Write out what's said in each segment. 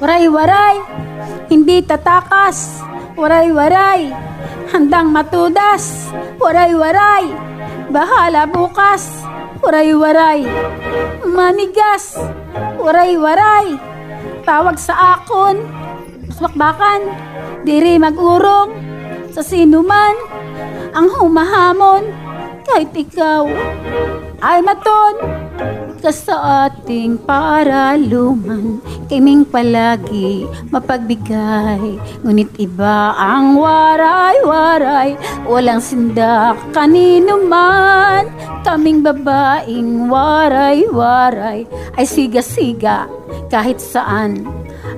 Waray-waray, hindi tatakas. Waray-waray, handang matudas. Waray-waray, bahala bukas. Waray-waray, manigas. Waray-waray, tawag sa akon. Bakbakan, diri mag-urong sa sinuman ang humahamon. Kahit ikaw ay maton ka sa ating paraluman, kiming palagi mapagbigay. Ngunit iba ang waray-waray, walang sindak kanino man. Kaming babaeng waray-waray ay siga-siga kahit saan,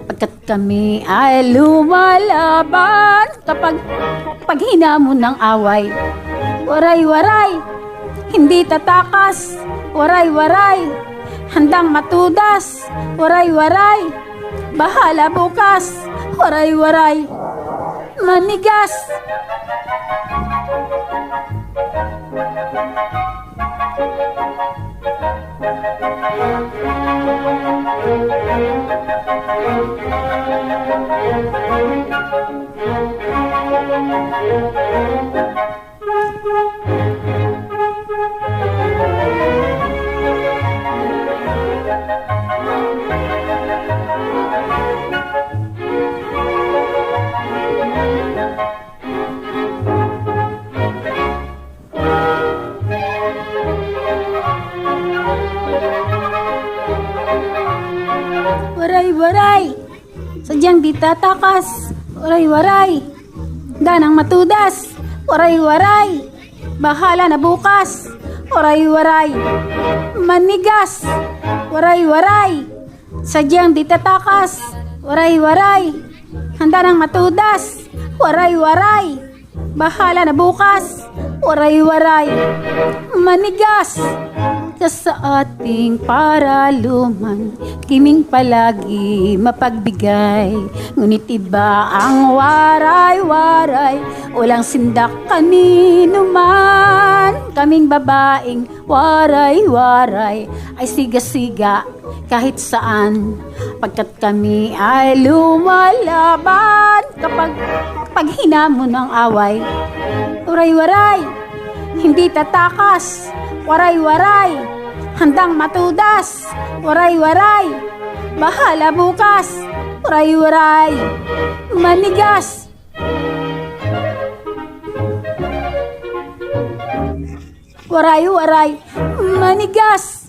pagkat kami ay lumalaban kapag hinamon ng away. Waray-waray, hindi tatakas. Waray-waray, handang matudas. Waray-waray, bahala bukas. Waray-waray, manigas. Waray-waray, sadyang di tatakas. Waray-waray, danang matudas. Waray-waray, bahala na bukas. Waray-waray, manigas. Waray-waray, sadyang di tatakas. Waray-waray, handa nang matudas. Waray-waray, bahala na bukas. Waray-waray, manigas. Ka sa ating paraluman, kiming palagi mapagbigay. Ngunit iba ang waray-waray, walang sindak kanino man. Kaming babaeng waray-waray ay siga-siga kahit saan, pagkat kami ay lumalaban kapag hinamon ng away. Waray-waray, hindi tatakas. Waray-waray, handang matudas. Waray-waray, bahala bukas. Waray-waray, manigas. Waray-waray, manigas.